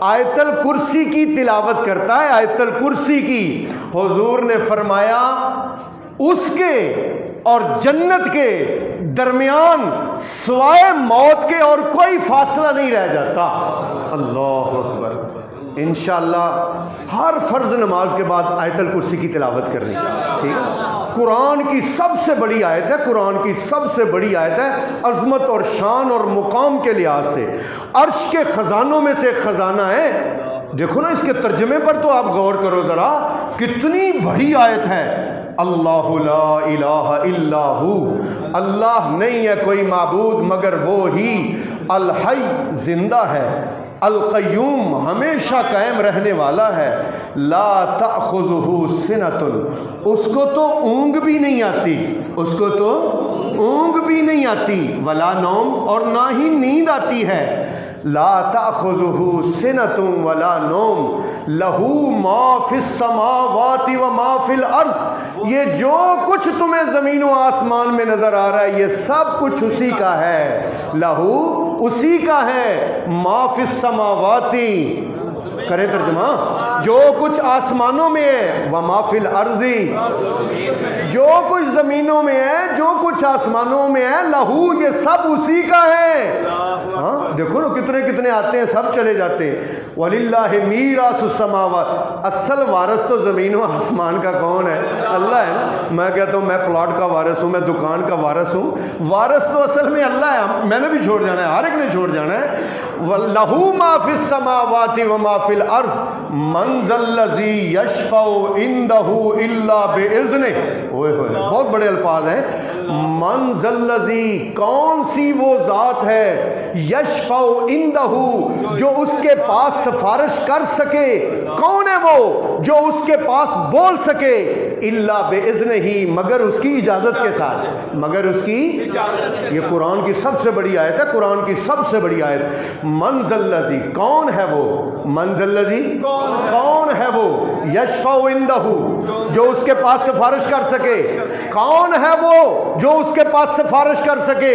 آیت الکرسی کی تلاوت کرتا ہے، آیت الکرسی کی، حضور نے فرمایا اس کے اور جنت کے درمیان سوائے موت کے اور کوئی فاصلہ نہیں رہ جاتا۔ اللہ اکبر۔ انشاءاللہ ہر فرض نماز کے بعد آیت الکرسی کی تلاوت کرنی، ٹھیک ہے؟ قرآن کی سب سے بڑی آیت ہے، قرآن کی سب سے بڑی آیت ہے، عظمت اور شان اور مقام کے لحاظ سے عرش کے خزانوں میں سے ایک خزانہ ہے۔ دیکھو نا اس کے ترجمے پر تو آپ غور کرو ذرا، کتنی بڑی آیت ہے۔ اللہ لا الہ الا ہو، اللہ نہیں ہے کوئی معبود مگر وہ ہی، الحی زندہ ہے، القیوم ہمیشہ قائم رہنے والا ہے، لا تأخذہ سنۃ اس کو تو اونگ بھی نہیں آتی، اس کو تو اونگ بھی نہیں آتی، ولا نوم اور نہ ہی نیند آتی ہے، لا تأخذہ سنۃ ولا نوم، لہ ما فی السماوات و ما فی الارض، یہ جو کچھ تمہیں زمین و آسمان میں نظر آ رہا ہے یہ سب کچھ اسی کا ہے، لہو اسی کا ہے، ما فی السماوات کرے ترجمہ، جو کچھ آسمانوں میں ہے، وما فی الارض جو کچھ زمینوں میں ہے، جو کچھ آسمانوں میں ہے، لہو یہ سب اسی کا ہے۔ ہاں دیکھو نا کتنے کتنے آتے ہیں سب چلے جاتے ہیں۔ وَلِلَّهِ مِيرَاثُ السَّمَاوَاتِ، اصل وارث تو زمین و آسمان کا کون ہے؟ اللہ ہے نا۔ میں کہتا ہوں میں پلاٹ کا وارث ہوں، میں دکان کا وارث ہوں، وارث تو اصل میں اللہ ہے، میں نے بھی چھوڑ جانا ہے، ہر ایک نے چھوڑ جانا ہے۔ وَلَهُ مَا فِي السَّمَاوَاتِ وَمَا فِي الْأَرْضِ مَنْ ذَا الَّذِي يَشْفَعُ عِنْدَهُ إِلَّا بِإِذْنِهِ، اوئے ہوئے بہت بڑے الفاظ ہیں۔ من ذا الذی، کون سی وہ ذات ہے، یشفع عندہ جو اس کے پاس سفارش کر سکے، کون ہے وہ جو اس کے پاس بول سکے، الا باذنہ مگر اس کی اجازت کے ساتھ، مگر اس کی اجازت۔ یہ قرآن کی سب سے بڑی آیت ہے، قرآن کی سب سے بڑی آیت۔ من ذا الذی، کون ہے وہ، من ذا الذی کون ہے وہ، یشفع عندہ جو اس کے پاس سفارش کر سکے، کون ہے وہ جو اس کے پاس سفارش کر سکے،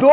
2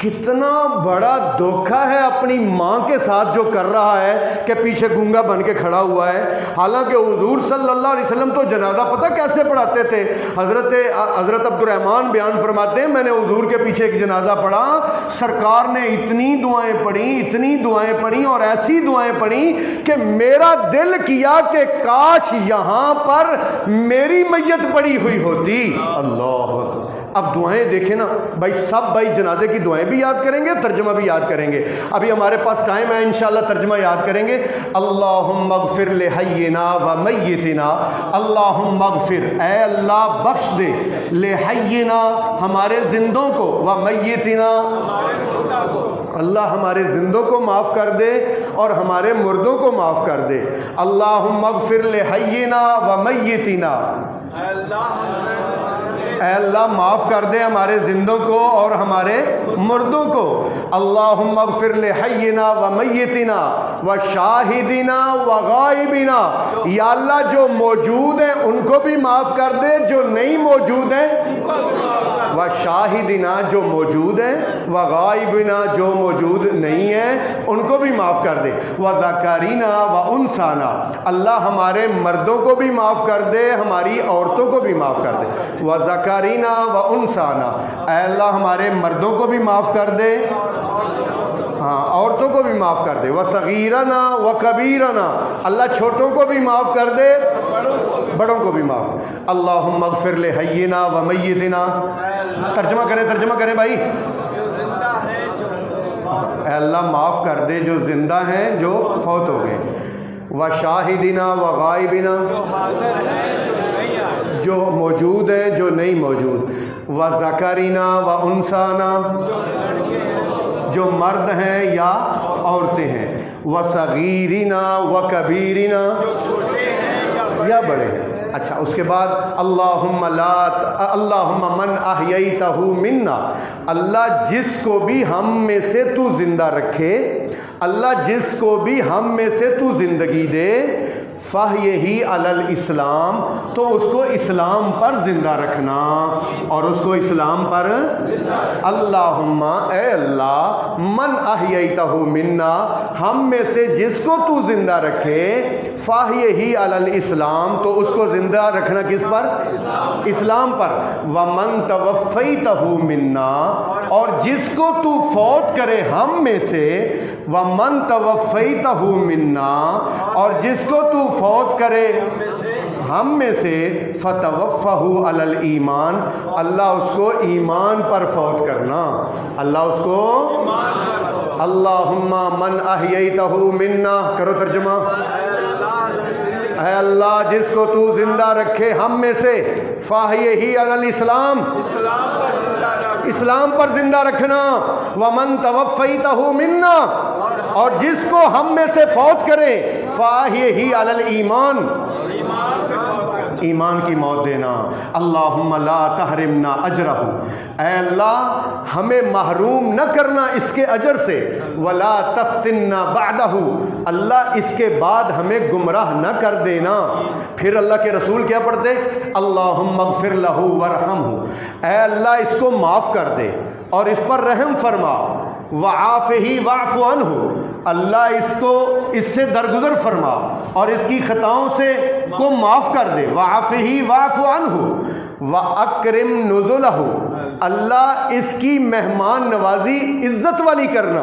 کتنا بڑا دھوکہ ہے اپنی ماں کے ساتھ جو کر رہا ہے کہ پیچھے گونگا بن کے کھڑا ہوا ہے. حالانکہ حضور صلی اللہ علیہ وسلم تو جنازہ پتہ کیسے پڑھاتے تھے. حضرت عبد الرحمن بیان فرماتے ہیں میں نے حضور کے پیچھے ایک جنازہ پڑھا, سرکار نے اتنی دعائیں پڑھیں اور ایسی دعائیں پڑھیں کہ میرا دل کیا کہ کاش یہاں پر میری میت پڑی ہوئی ہوتی. اللہ اکبر. اب دعائیں دیکھیں نا بھائی, سب بھائی جنازے کی دعائیں بھی یاد کریں گے, ترجمہ بھی یاد کریں گے. ابھی ہمارے پاس ٹائم ہے, انشاءاللہ ترجمہ یاد کریں گے. اللہم اغفر لحینا و میتنا, اللہم اغفر, اے اللہ بخش دے, لحینا ہمارے زندوں کو, و میتنا اللہ ہمارے زندوں کو معاف کر دے اور ہمارے مردوں کو معاف کر دے. اللہم اغفر لحینا و میتنا, اے اللہ معاف کر دے ہمارے زندوں کو اور ہمارے مردوں کو. اللہم اغفر لحینا و میتنا و شاہدنا و غائبنا, یا اللہ جو موجود ہیں ان کو بھی معاف کر دے, جو نہیں موجود ہیں, و شاہدنا جو موجود ہیں, و غائبنا جو موجود نہیں ہیں ان کو بھی معاف کر دے. و ذکرنا و انسانا, اللہ ہمارے مردوں کو بھی معاف کر دے, ہماری عورتوں کو بھی معاف کر دے. و ذکرنا و انسانا, اے اللہ ہمارے مردوں کو بھی معاف کر دے, ہاں عورتوں کو بھی معاف کر دے. و صغیرنا و کبیرنا, اللہ چھوٹوں کو بھی معاف کر دے, بڑوں کو بھی معاف. اللہم اغفر لحینا و میتنا, ترجمہ کریں بھائی. اے اللہ معاف کر دے جو زندہ ہیں جو فوت ہو گئے. و شاہدنا و غائبنا, جو موجود ہیں جو نہیں موجود. و ذکرنا و انسانا, جو مرد ہیں یا عورتیں ہیں. و صغیرنا و کبیرنا, یا بڑے. اچھا اس کے بعد اللہم من احییتہ منا, اللہ جس کو بھی ہم میں سے تو زندہ رکھے, اللہ جس کو بھی ہم میں سے تو زندگی دے, فاحیہ علی الاسلام, تو اس کو اسلام پر زندہ رکھنا, اور اس کو اسلام پر. اللہم, اے اللہ, من احییتہ منا, ہم میں سے جس کو تو زندہ رکھے, فاحیہ علی الاسلام, تو اس کو زندہ رکھنا کس پر؟ اسلام پر. ومن توفیتہ منا, اور جس کو تو فوت کرے ہم میں سے, ومن توفیتہ منا, اور جس کو تو فوت کرے ہم میں سے, فتوفہ علی الایمان, اللہ اس کو ایمان پر فوت کرنا, اللہ اس کو. اللہم من احییتہ منا, کرو ترجمہ. اے اللہ جس کو تو زندہ رکھے ہم میں سے, فاحیہ علی الاسلام, اسلام پر زندہ رکھنا. ومن توفیتہ منا, اور جس کو ہم میں سے فوت کرے, فاحیہ علی الایمان, ایمان کی موت دینا. اللہم لا تحرمنا اجرہ, اے اللہ ہمیں محروم نہ کرنا اس کے اجر سے. ولا تفتنا بعدہ, اللہ اس کے بعد ہمیں گمراہ نہ کر دینا. پھر اللہ کے رسول کیا پڑھتے؟ اللہم اغفر لہ ورحمہ, اے اللہ اس کو معاف کر دے اور اس پر رحم فرما. وعافہ واعف عنہ, اللہ اس سے درگزر فرما اور اس کی خطاؤں سے کو معاف کر دے. وعافہ واعف عنہ. واکرم نزلہ, اللہ اس کی مہمان نوازی عزت والی کرنا.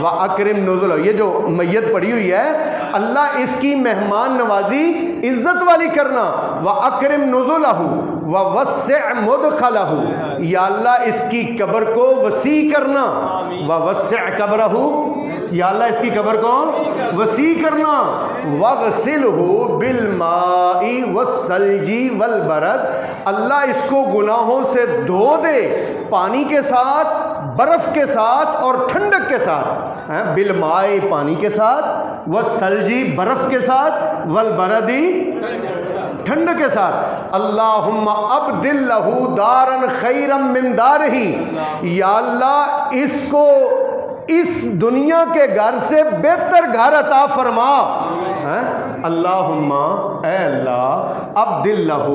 واکرم نزلہ, یہ جو میت پڑی ہوئی ہے, اللہ اس کی مہمان نوازی عزت والی کرنا. واکرم نزلہ ووسع مدخلہ, یا اللہ اس کی قبر کو وسیع کرنا. ووسع قبرہ, یا اللہ اس کی قبر کو وسیع کرنا. واغسلہ بالماء والثلج والبرد, اللہ اس کو گناہوں سے دھو دے پانی کے ساتھ, برف کے ساتھ اور ٹھنڈک کے ساتھ. بالماء پانی کے ساتھ, والثلج برف کے ساتھ, والبرد ٹھنڈ کے ساتھ. اللہم ابدل لہ دارا خیرا من دارہ, یا اللہ اس کو اس دنیا کے گھر سے بہتر گھر عطا فرما. اللہم, اے اللہ, ابدل لہ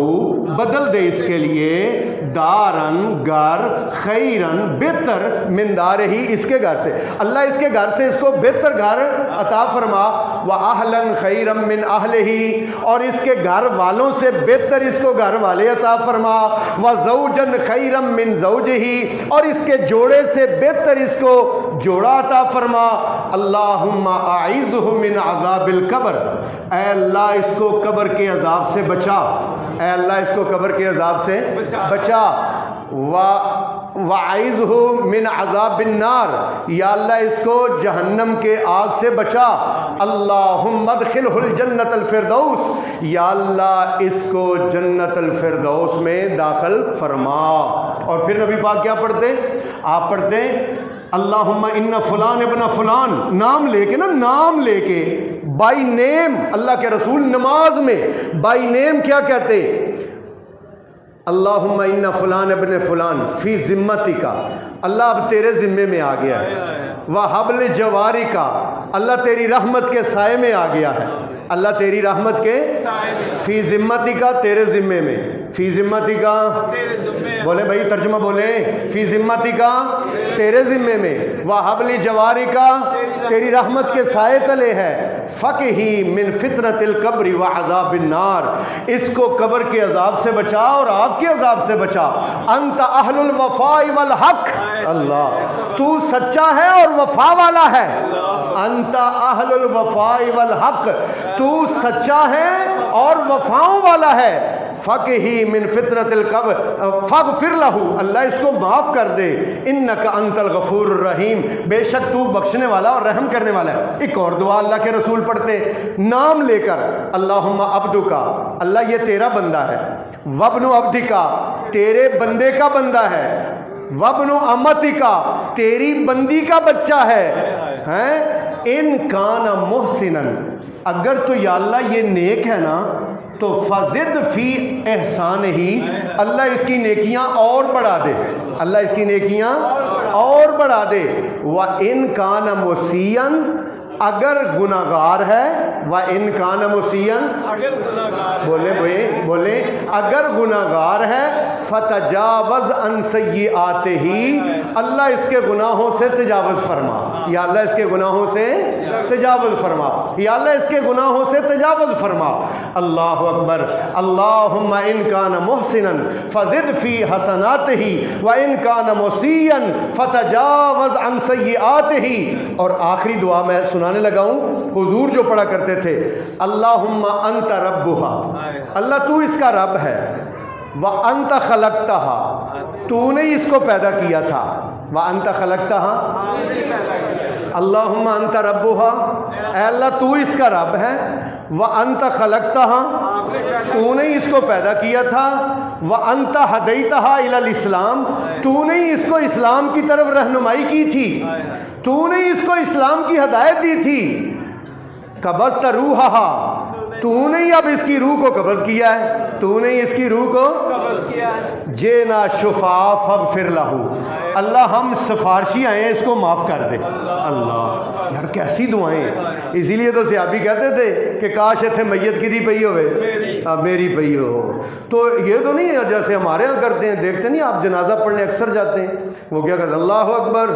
بدل دے اس کے لیے, دارن گھر خیرن بہتر من دار ہی اس کے گھر سے، اللہ اس کے گھر سے اس کو بہتر گھر عطا فرما، وَأَهْلًا خَيْرًا مِّنْ أَهْلِهِ اور اس کے گھر والوں سے بہتر اس کو گھر والے عطا فرما، وَزَوْجًا خَيْرًا مِّن زَوْجِهِ اور اس کے جوڑے سے بہتر اس کو جوڑا عطا فرما، اللہم اعیذہ من عذاب القبر اے اللہ اس کو قبر کے عذاب سے بچا، اے اللہ اس کو قبر کے عذاب سے بچا، وَعَائِذْهُ مِنْ عَذَابِ النَّارِ یا اللہ اس کو جہنم کے آگ سے بچا، اللہم ادخلہ الجنت الفردوس یا اللہ اس کو جنت الفردوس میں داخل فرما۔ اور پھر نبی پاک کیا پڑھتے؟ آپ پڑھتے اللہم ان فلان ابن فلان، نام لے کے نا، نام لے کے بائی نیم، اللہ کے رسول نماز میں بائی نیم کیا کہتے؟ اللہم ان فلان ابن فلان فی ذمتک، اللہ اب تیرے ذمے میں آ گیا ہے، وحبل جوارک اللہ تیری رحمت کے سائے میں آ گیا ہے، اللہ تیری رحمت کے فی ذمتک تیرے ذمے میں، فی ذمتک بولیں بھائی ترجمہ بولیں، فی ذمتک تیرے ذمے میں، وحبل جوارک تیری رحمت کے سائے تلے ہے، فقہی من فتنۃ القبر وعذاب النار اس کو قبر کے عذاب سے بچا اور آگ کے عذاب سے بچا، انت اہل الوفاء والحق اللہ تو سچا ہے اور وفا والا ہے، انت اہل الوفاء والحق تو سچا ہے اور وفاؤں والا ہے، فقہی من فتنۃ القبر فاغفر لہ اللہ اس کو معاف کر دے، انک انت الغفور الرحیم بے شک تو بخشنے والا اور رحم کرنے والا ہے۔ ایک اور دعا اللہ کے رسول پڑھتے نام لے کر، اللہم عبدک اللہ یہ تیرا بندہ ہے، وابن عبدک تیرے بندے کا بندہ ہے، وابن امتک تیری بندی کا بچہ ہے، ان کان محسنا اگر تو یا اللہ یہ نیک ہے نا تو فزد فی احسان ہی اللہ اس کی نیکیاں اور بڑھا دے، اللہ اس کی نیکیاں اور بڑھا دے، وَإِن كَانَ مُسِيًّا اگر گناہگار ہے، وَإِن كَانَ مُسِيًّا بولے اگر گناہگار ہے، فَتَجَاوَزْ عَنْ سَيِّئَاتِهِ اللہ اس کے گناہوں سے تجاوز فرما، یا اللہ اس کے گناہوں سے تجاوز فرما، یا اللہ اس کے گناہوں سے تجاوز فرما، اللہ اکبر، اللہم ان کان محسنا فزد فی حسناتہ وان کان مسیئا فتجاوز عن سیئاتہ۔ اور آخری دعا میں سنانے لگا ہوں، حضور جو پڑھا کرتے تھے اللہم انت ربھا اللہ تو اس کا رب ہے، وانت خلقتہا تو نے اس کو پیدا کیا تھا، وانت خلقتہا اللہم انت ربھا اے اللہ تو اس کا رب ہے، وانت خلقتہا تو نے اس کو پیدا کیا تھا، وانت ہدیتہا الی الاسلام تو نے اس کو اسلام کی طرف رہنمائی کی تھی، تو نے اس کو اسلام کی ہدایت دی تھی، قبضت روحہا تو نے اب اس کی روح کو قبض کیا ہے، تو نے اس کی روح کو قبض کیا ہے، جینا شفاء فاغفر لہو اللہ ہم سفارشی آئے ہیں اس کو معاف کر دے، اللہ یار کیسی دعائیں ہیں، اسی لیے تو صحابی کہتے تھے کہ کاش اتھے میت کی دی پئی ہوئے میری پئی ہو، تو یہ تو نہیں ہے جیسے ہمارے ہاں کرتے ہیں، دیکھتے نہیں آپ جنازہ پڑھنے اکثر جاتے ہیں، وہ کیا کرتے اللہ اکبر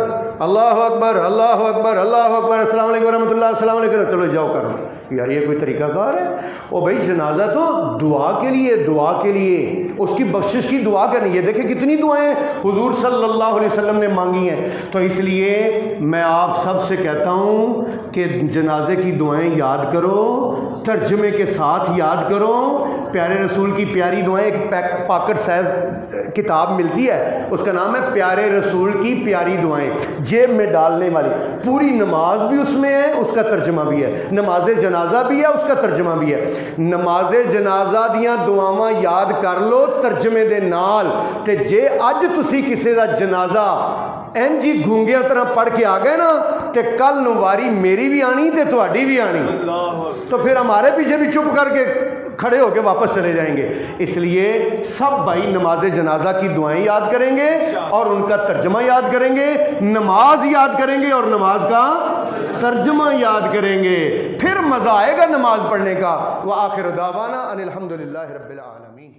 اللہ اکبر اللہ اکبر اللہ اکبر السلام علیکم ورحمۃ اللہ السلام علیکم، چلو جاؤ کرو، یار یہ کوئی طریقہ کار ہے؟ او بھائی جنازہ تو دعا کے لیے اس کی بخشش کی دعا کرنی ہے، دیکھیں کتنی دعائیں حضور صلی اللہ علیہ وسلم نے مانگی ہیں، تو اس لیے میں آپ سب سے کہتا ہوں کہ جنازے کی دعائیں یاد کرو، ترجمے کے ساتھ یاد کرو، پیارے رسول کی پیاری دعائیں، ایک پاکٹ سائز کتاب ملتی ہے اس کا نام ہے پیارے رسول کی پیاری دعائیں، جیب میں ڈالنے والی، پوری نماز بھی اس میں ہے، اس کا ترجمہ بھی ہے، نماز جنازہ بھی ہے اس کا ترجمہ بھی ہے، نماز جنازہ دیاں دعاواں یاد کر لو ترجمے دے نال، تے جے اج تسی کسی دا جنازہ اینجی گونگیاں طرح پڑھ کے آ گئے نا تے کل نو واری میری بھی آنی تے تہاڈی بھی آنی، تو پھر ہمارے پیچھے بھی چپ کر کے کھڑے ہو کے واپس چلے جائیں گے، اس لیے سب بھائی نماز جنازہ کی دعائیں یاد کریں گے اور ان کا ترجمہ یاد کریں گے، نماز یاد کریں گے اور نماز کا ترجمہ یاد کریں گے، پھر مزہ آئے گا نماز پڑھنے کا۔ وآخر دعوانا ان الحمدللہ رب العالمین۔